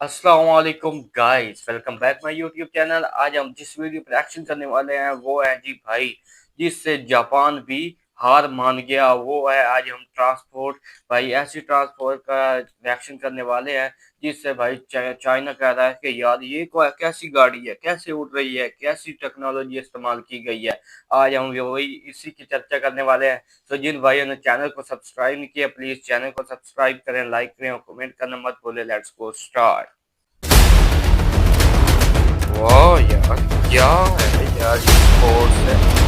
अस्सलाम वालेकुम guys, welcome back my YouTube channel. आज हम जिस वीडियो पर एक्शन करने वाले हैं वो है जी भाई, जिससे जापान भी हार मान गया। वो है आज हम ट्रांसपोर्ट भाई, ऐसी ट्रांसपोर्ट का रिएक्शन करने वाले हैं जिससे भाई चाइना कह रहा है कि यार ये कैसी गाड़ी है, कैसे उड़ रही है, कैसी टेक्नोलॉजी इस्तेमाल की गई है। आज हम वही इसी की चर्चा करने वाले हैं। तो जिन भाइयों ने चैनल को सब्सक्राइब नहीं किया, प्लीज चैनल को सब्सक्राइब करें, लाइक करें और कमेंट करना मत भूलें। Let's go start. वाह यार, क्या है यार, ये कोर्स है।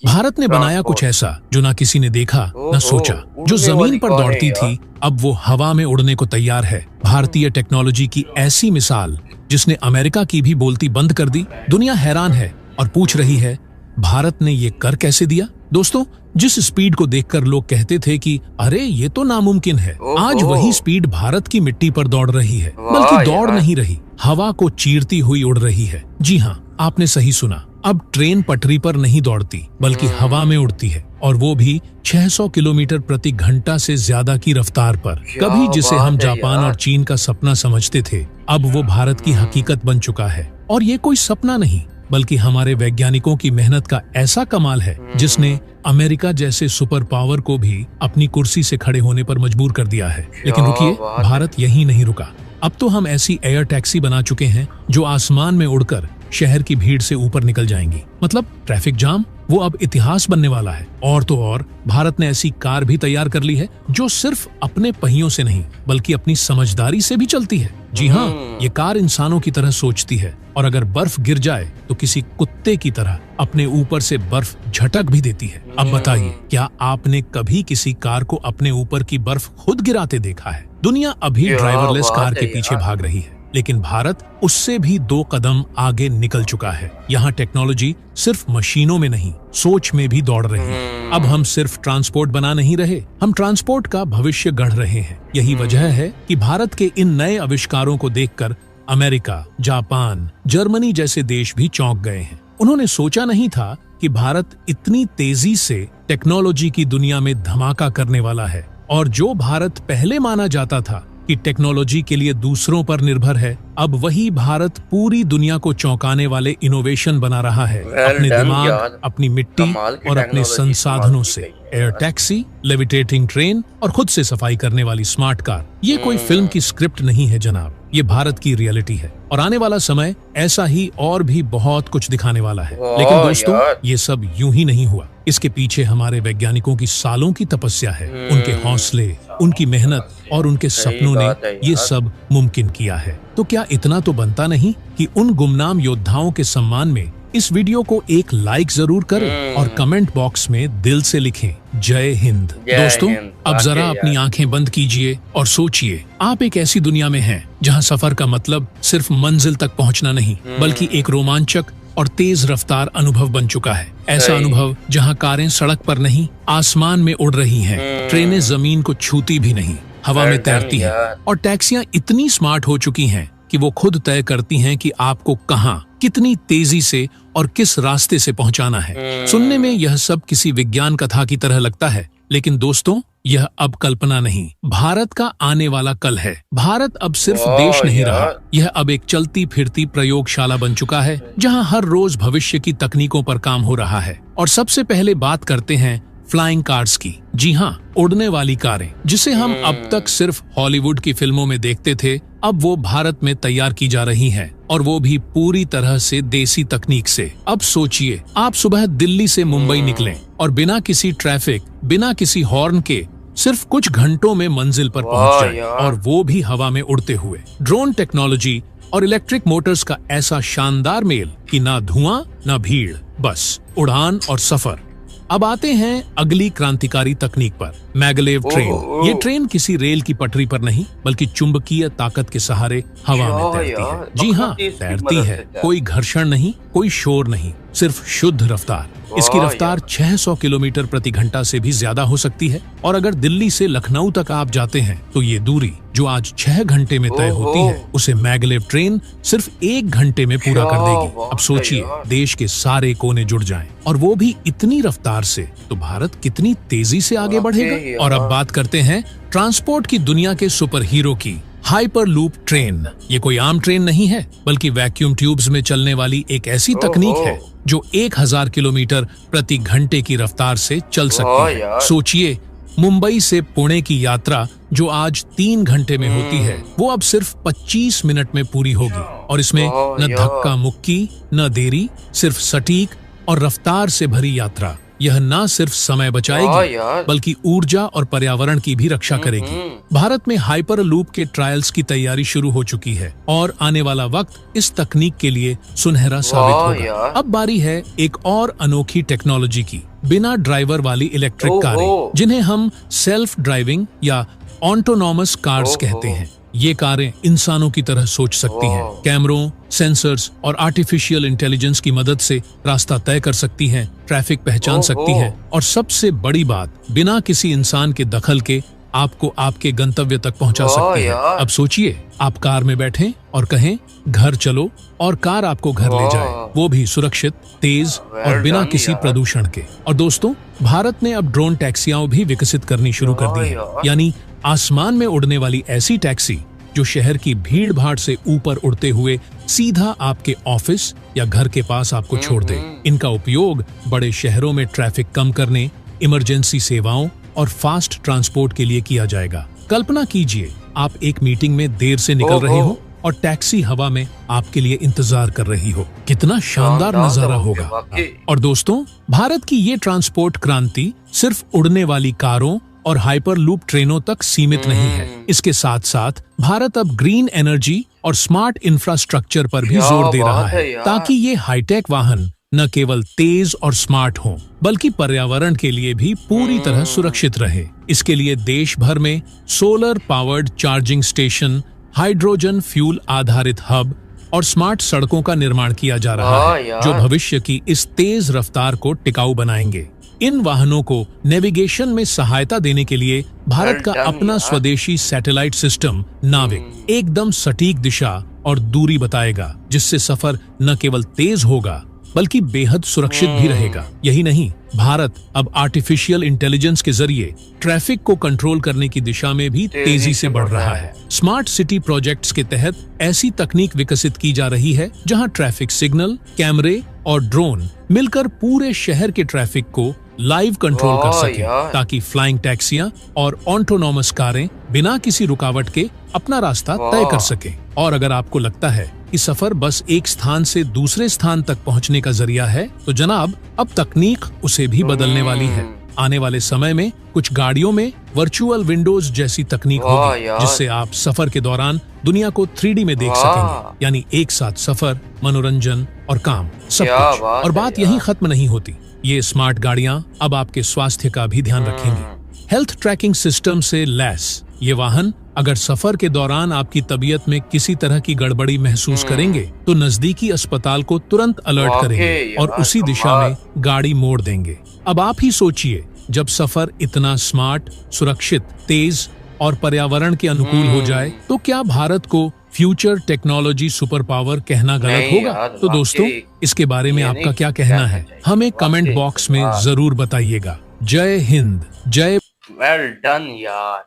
भारत ने बनाया कुछ ऐसा जो ना किसी ने देखा न सोचा। जो जमीन पर दौड़ती थी अब वो हवा में उड़ने को तैयार है। भारतीय टेक्नोलॉजी की ऐसी मिसाल जिसने अमेरिका की भी बोलती बंद कर दी। दुनिया हैरान है और पूछ रही है भारत ने ये कर कैसे दिया। दोस्तों, जिस स्पीड को देखकर लोग कहते थे कि अरे ये तो नामुमकिन है, आज वही स्पीड भारत की मिट्टी पर दौड़ रही है। बल्कि दौड़ नहीं रही, हवा को चीरती हुई उड़ रही है। जी हाँ, आपने सही सुना। अब ट्रेन पटरी पर नहीं दौड़ती बल्कि हवा में उड़ती है, और वो भी 600 किलोमीटर प्रति घंटा से ज्यादा की रफ्तार पर। कभी जिसे हम जापान और चीन का सपना समझते थे, अब वो भारत की हकीकत बन चुका है। और ये कोई सपना नहीं बल्कि हमारे वैज्ञानिकों की मेहनत का ऐसा कमाल है जिसने अमेरिका जैसे सुपर पावर को भी अपनी कुर्सी से खड़े होने पर मजबूर कर दिया है। लेकिन रुकिए, भारत यहीं नहीं रुका। अब तो हम ऐसी एयर टैक्सी बना चुके हैं जो आसमान में उड़कर शहर की भीड़ से ऊपर निकल जाएंगी। मतलब ट्रैफिक जाम वो अब इतिहास बनने वाला है। और तो और भारत ने ऐसी कार भी तैयार कर ली है जो सिर्फ अपने पहियों से नहीं बल्कि अपनी समझदारी से भी चलती है। जी हाँ, ये कार इंसानों की तरह सोचती है और अगर बर्फ गिर जाए तो किसी कुत्ते की तरह अपने ऊपर से बर्फ झटक भी देती है। अब बताइए, क्या आपने कभी किसी कार को अपने ऊपर की बर्फ खुद गिराते देखा है? दुनिया अभी ड्राइवरलेस कार के पीछे भाग रही है, लेकिन भारत उससे भी 2 कदम आगे निकल चुका है। यहाँ टेक्नोलॉजी सिर्फ मशीनों में नहीं, सोच में भी दौड़ रही है। अब हम सिर्फ ट्रांसपोर्ट बना नहीं रहे, हम ट्रांसपोर्ट का भविष्य गढ़ रहे हैं। यही वजह है कि भारत के इन नए आविष्कारों को देखकर अमेरिका, जापान, जर्मनी जैसे देश भी चौंक गए हैं। उन्होंने सोचा नहीं था कि भारत इतनी तेजी से टेक्नोलॉजी की दुनिया में धमाका करने वाला है। और जो भारत पहले माना जाता था कि टेक्नोलॉजी के लिए दूसरों पर निर्भर है, अब वही भारत पूरी दुनिया को चौंकाने वाले इनोवेशन बना रहा है। अपने दिमाग, अपनी मिट्टी और अपने संसाधनों से। एयर टैक्सी, लेविटेटिंग ट्रेन और खुद से सफाई करने वाली स्मार्ट कार, ये कोई फिल्म की स्क्रिप्ट नहीं है जनाब, ये भारत की रियलिटी है। और आने वाला समय ऐसा ही और भी बहुत कुछ दिखाने वाला है। लेकिन दोस्तों, ये सब यूं ही नहीं हुआ। इसके पीछे हमारे वैज्ञानिकों की सालों की तपस्या है। उनके हौसले, उनकी मेहनत और उनके सपनों ने ये सब मुमकिन किया है। तो क्या इतना तो बनता नहीं कि उन गुमनाम योद्धाओं के सम्मान में इस वीडियो को एक लाइक जरूर करें और कमेंट बॉक्स में दिल से लिखें जय हिंद। दोस्तों, अब जरा अपनी आंखें बंद कीजिए और सोचिए, आप एक ऐसी दुनिया में हैं जहां सफर का मतलब सिर्फ मंजिल तक पहुंचना नहीं बल्कि एक रोमांचक और तेज रफ्तार अनुभव बन चुका है। ऐसा अनुभव जहां कारें सड़क पर नहीं आसमान में उड़ रही हैं, ट्रेनें जमीन को छूती भी नहीं, हवा में तैरती हैं, और टैक्सियां इतनी स्मार्ट हो चुकी हैं कि वो खुद तय करती हैं कि आपको कहां, कितनी तेजी से और किस रास्ते से पहुंचाना है। सुनने में यह सब किसी विज्ञान कथा की तरह लगता है, लेकिन दोस्तों, यह अब कल्पना नहीं, भारत का आने वाला कल है। भारत अब सिर्फ देश नहीं रहा, यह अब एक चलती फिरती प्रयोगशाला बन चुका है जहां हर रोज भविष्य की तकनीकों पर काम हो रहा है। और सबसे पहले बात करते हैं फ्लाइंग कार्स की। जी हाँ, उड़ने वाली कारें, जिसे हम अब तक सिर्फ हॉलीवुड की फिल्मों में देखते थे, अब वो भारत में तैयार की जा रही हैं, और वो भी पूरी तरह से देसी तकनीक से। अब सोचिए, आप सुबह दिल्ली से मुंबई निकलें और बिना किसी ट्रैफिक, बिना किसी हॉर्न के सिर्फ कुछ घंटों में मंजिल पर पहुंच जाएं, और वो भी हवा में उड़ते हुए। ड्रोन टेक्नोलॉजी और इलेक्ट्रिक मोटर्स का ऐसा शानदार मेल कि ना धुआं ना भीड़, बस उड़ान और सफर। अब आते हैं अगली क्रांतिकारी तकनीक पर, मैगलेव ट्रेन। ये ट्रेन किसी रेल की पटरी पर नहीं बल्कि चुंबकीय ताकत के सहारे हवा में तैरती है। जी हाँ, तैरती है। कोई घर्षण नहीं, कोई शोर नहीं, सिर्फ शुद्ध रफ्तार। इसकी रफ्तार 600 किलोमीटर प्रति घंटा से भी ज्यादा हो सकती है। और अगर दिल्ली से लखनऊ तक आप जाते हैं तो ये दूरी जो आज 6 घंटे में तय होती है, उसे मैगलेव ट्रेन सिर्फ 1 घंटे में पूरा कर देगी। अब सोचिए, देश के सारे कोने जुड़ जाएं, और वो भी इतनी रफ्तार से, तो भारत कितनी तेजी से आगे बढ़ेगा। और अब बात करते हैं ट्रांसपोर्ट की दुनिया के सुपर हीरो की। हाइपर लूप ट्रेन ये कोई आम ट्रेन नहीं है, बल्कि वैक्यूम ट्यूब्स में चलने वाली एक ऐसी तकनीक है जो 1000 किलोमीटर प्रति घंटे की रफ्तार से चल सकती है। सोचिए, मुंबई से पुणे की यात्रा जो आज 3 घंटे में होती है, वो अब सिर्फ 25 मिनट में पूरी होगी। और इसमें न धक्का मुक्की, न देरी, सिर्फ सटीक और रफ्तार से भरी यात्रा। यह न सिर्फ समय बचाएगी, बल्कि ऊर्जा और पर्यावरण की भी रक्षा करेगी। भारत में हाइपर लूप के ट्रायल्स की तैयारी शुरू हो चुकी है और आने वाला वक्त इस तकनीक के लिए सुनहरा साबित होगा। अब बारी है एक और अनोखी टेक्नोलॉजी की, बिना ड्राइवर वाली इलेक्ट्रिक कारें, जिन्हें हम सेल्फ ड्राइविंग या ऑटोनॉमस कार्स कहते हैं। ये कारें इंसानों की तरह सोच सकती हैं, कैमरों, सेंसर्स और आर्टिफिशियल इंटेलिजेंस की मदद से रास्ता तय कर सकती हैं, ट्रैफिक पहचान सकती है और सबसे बड़ी बात, बिना किसी इंसान के दखल के आपको आपके गंतव्य तक पहुंचा सकती है। अब सोचिए, आप कार में बैठें और कहें घर चलो, और कार आपको घर ले जाए, वो भी सुरक्षित, तेज और बिना किसी प्रदूषण के। और दोस्तों, भारत ने अब ड्रोन टैक्सियां भी विकसित करनी शुरू कर दी है, यानी आसमान में उड़ने वाली ऐसी टैक्सी जो शहर की भीड़ भाड़ से ऊपर उड़ते हुए सीधा आपके ऑफिस या घर के पास आपको छोड़ दे। इनका उपयोग बड़े शहरों में ट्रैफिक कम करने, इमरजेंसी सेवाओं और फास्ट ट्रांसपोर्ट के लिए किया जाएगा। कल्पना कीजिए, आप एक मीटिंग में देर से निकल रहे हो और टैक्सी हवा में आपके लिए इंतजार कर रही हो। कितना शानदार नजारा होगा। और दोस्तों, भारत की ये ट्रांसपोर्ट क्रांति सिर्फ उड़ने वाली कारों और हाइपर लूप ट्रेनों तक सीमित नहीं है। इसके साथ साथ भारत अब ग्रीन एनर्जी और स्मार्ट इंफ्रास्ट्रक्चर पर भी जोर दे रहा है, ताकि ये हाईटेक वाहन न केवल तेज और स्मार्ट हों, बल्कि पर्यावरण के लिए भी पूरी तरह सुरक्षित रहे। इसके लिए देश भर में solar powered charging station, hydrogen fuel आधारित हब और स्मार्ट सड़कों का निर्माण किया जा रहा है, जो भविष्य की इस तेज रफ्तार को टिकाऊ बनाएंगे। इन वाहनों को नेविगेशन में सहायता देने के लिए भारत का अपना स्वदेशी सैटेलाइट सिस्टम नाविक एकदम सटीक दिशा और दूरी बताएगा, जिससे सफर न केवल तेज होगा बल्कि बेहद सुरक्षित भी रहेगा। यही नहीं, भारत अब आर्टिफिशियल इंटेलिजेंस के जरिए ट्रैफिक को कंट्रोल करने की दिशा में भी तेजी से बढ़ रहा है। स्मार्ट सिटी प्रोजेक्ट्स के तहत ऐसी तकनीक विकसित की जा रही है जहां ट्रैफिक सिग्नल, कैमरे और ड्रोन मिलकर पूरे शहर के ट्रैफिक को लाइव कंट्रोल कर सके, ताकि फ्लाइंग टैक्सियां और ऑटोनॉमस कारें बिना किसी रुकावट के अपना रास्ता तय कर सकें। और अगर आपको लगता है कि सफर बस एक स्थान से दूसरे स्थान तक पहुंचने का जरिया है, तो जनाब, अब तकनीक उसे भी बदलने वाली है। आने वाले समय में कुछ गाड़ियों में वर्चुअल विंडोज जैसी तकनीक होगी, जिससे आप सफर के दौरान दुनिया को 3D में देख सकेंगे, यानी एक साथ सफर, मनोरंजन और काम सब कुछ। और बात यहीं खत्म नहीं होती। ये स्मार्ट गाड़ियां अब आपके स्वास्थ्य का भी ध्यान रखेंगी। हेल्थ ट्रैकिंग सिस्टम से लैस ये वाहन अगर सफर के दौरान आपकी तबीयत में किसी तरह की गड़बड़ी महसूस करेंगे, तो नजदीकी अस्पताल को तुरंत अलर्ट करेंगे और उसी दिशा में गाड़ी मोड़ देंगे। अब आप ही सोचिए, जब सफर इतना स्मार्ट, सुरक्षित, तेज और पर्यावरण के अनुकूल हो जाए, तो क्या भारत को फ्यूचर टेक्नोलॉजी सुपर पावर कहना गलत होगा? तो दोस्तों, इसके बारे में आपका क्या कहना है? हमें कमेंट बॉक्स में जरूर बताइएगा। जय हिंद, जय। वेल डन यार।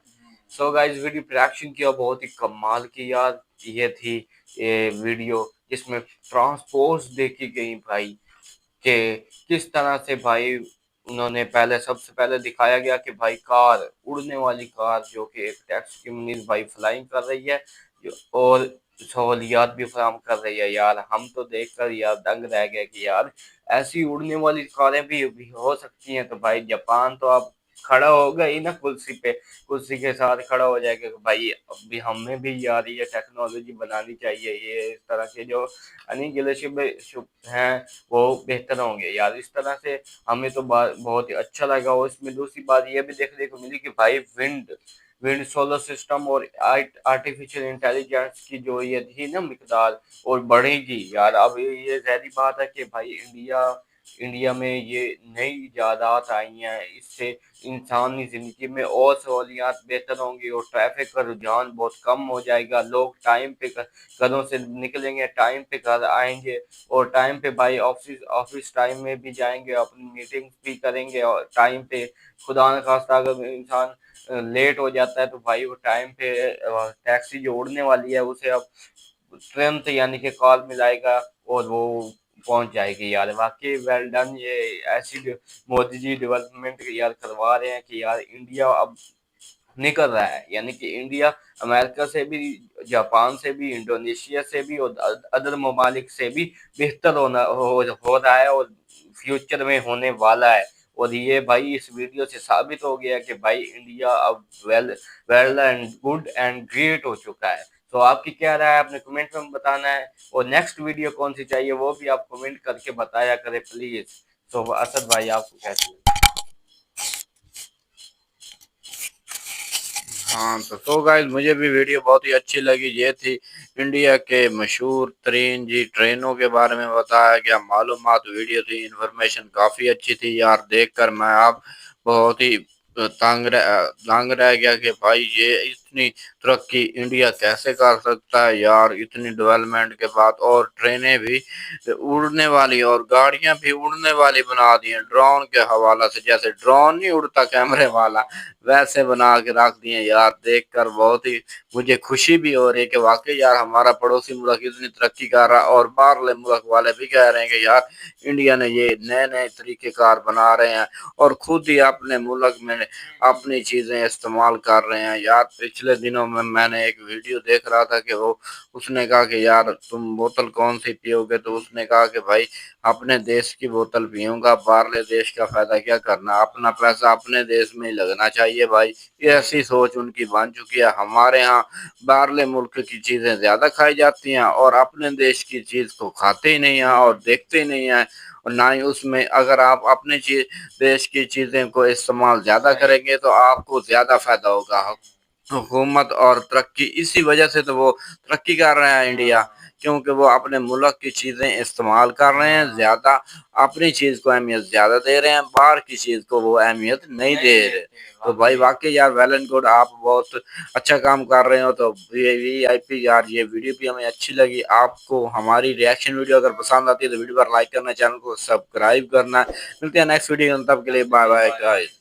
सो गाइस, वीडियो प्रोडक्शन किया बहुत ही कमाल की यार। ये थी ये वीडियो जिसमें ट्रांसपोर्ट देखी गई भाई, कि किस तरह से भाई उन्होंने सबसे पहले दिखाया गया कि भाई कार, उड़ने वाली कार जो कि एक टैक्सी की मीन्स भाई फ्लाइंग कर रही है और सहूलियात भी फराहम कर रही है। यार हम तो देखकर यार दंग रह गए कि यार ऐसी उड़ने वाली कारें भी हो सकती हैं। तो भाई जापान तो अब खड़ा होगा ही ना, कुर्सी के साथ खड़ा हो जाएगा कि भाई अभी हमें भी यार ये टेक्नोलॉजी बनानी चाहिए। ये इस तरह के जो अनिगलेशिप हैं वो बेहतर होंगे यार। इस तरह से हमें तो बहुत ही अच्छा लगा। और इसमें दूसरी बात ये भी देखने को मिली कि भाई विंड सोलर सिस्टम और आर्टिफिशियल इंटेलिजेंस की जो ये थी ना मिकदार, और बढ़ेगी यार। अब ये जहरी बात है कि भाई इंडिया इंडिया में ये नई इजादात आई हैं, इससे इंसानी ज़िंदगी में और सहूलियात बेहतर होंगी और ट्रैफिक का रुझान बहुत कम हो जाएगा। लोग टाइम पे घरों से निकलेंगे, टाइम पे घर आएंगे और टाइम पे भाई ऑफिस ऑफिस टाइम में भी जाएंगे, अपनी मीटिंग भी करेंगे और टाइम पे। खुदा न खास्ता अगर इंसान लेट हो जाता है तो भाई वो टाइम पे टैक्सी जो उड़ने वाली है उसे अब तुरंत यानी कि कॉल मिलाएगा और वो पहुंच जाएगी यार। वाकई वेल डन, ये ऐसी मोदी जी डेवलपमेंट यार करवा रहे हैं कि यार इंडिया अब निकल रहा है, यानी कि इंडिया अमेरिका से भी, जापान से भी, इंडोनेशिया से भी और अदर ममालिक से भी बेहतर हो रहा है और फ्यूचर में होने वाला है। और ये भाई इस वीडियो से साबित हो गया कि भाई इंडिया अब well well and good and great हो चुका है। तो आपकी क्या राय है, आपने कमेंट में बताना है। और नेक्स्ट वीडियो कौन सी चाहिए वो भी आप कमेंट करके बताया करें प्लीज। तो असद भाई आपको कैसे लगा? हाँ तो गाइस मुझे भी वीडियो बहुत ही अच्छी लगी। ये थी इंडिया के मशहूर तरीन जी ट्रेनों के बारे में बताया गया मालूमात वीडियो थी। इन्फॉर्मेशन काफ़ी अच्छी थी यार, देखकर मैं आप बहुत ही दंग रह गया कि भाई ये इतनी तरक्की इंडिया कैसे कर सकता है यार, इतनी डेवलपमेंट के बाद। और ट्रेनें भी उड़ने वाली और गाड़ियां भी उड़ने वाली बना दी हैं ड्रोन के हवाला से। जैसे ड्रोन नहीं उड़ता कैमरे वाला, वैसे बना के रख दिए यार। देखकर बहुत ही मुझे खुशी भी हो रही है कि वाकई यार हमारा पड़ोसी मुल्क इतनी तरक्की कर रहा है। और बाहरले मुल्क वाले भी कह रहे हैं कि यार इंडिया ने ये नए नए तरीके कार बना रहे हैं और खुद ही अपने मुल्क में अपनी चीजें इस्तेमाल कर रहे हैं यार। पिछले दिनों में मैंने एक वीडियो देख रहा था कि वो उसने कहा कि यार तुम बोतल कौन सी पियोगे, तो उसने कहा कि भाई अपने देश की बोतल पीऊंगा, बाहरले देश का फायदा क्या करना, अपना पैसा अपने देश में ही लगना चाहिए भाई। ये ऐसी सोच उनकी बन चुकी है। हमारे यहाँ बाहरले मुल्क की चीजें ज्यादा खाई जाती हैं और अपने देश की चीज को खाते ही नहीं हैं और देखते ही नहीं हैं। और ना ही उसमें अगर आप अपने देश की चीजें को इस्तेमाल ज्यादा करेंगे तो आपको ज्यादा फायदा होगा। हुकूमत और तरक्की इसी वजह से तो वो तरक्की कर रहे हैं इंडिया, क्योंकि वो अपने मुल्क की चीज़ें इस्तेमाल कर रहे हैं ज़्यादा, अपनी चीज़ को अहमियत ज़्यादा दे रहे हैं, बाहर की चीज़ को वो अहमियत नहीं दे रहे। तो भाई वाकई यार वेल एंड गुड, आप बहुत अच्छा काम कर रहे हो। तो VIP यार ये वीडियो भी हमें अच्छी लगी। आपको हमारी रिएक्शन वीडियो अगर पसंद आती है तो वीडियो पर लाइक करना, चैनल को सब्सक्राइब करना। मिलते हैं नेक्स्ट वीडियो में, तब के लिए बाय बाय गाइस।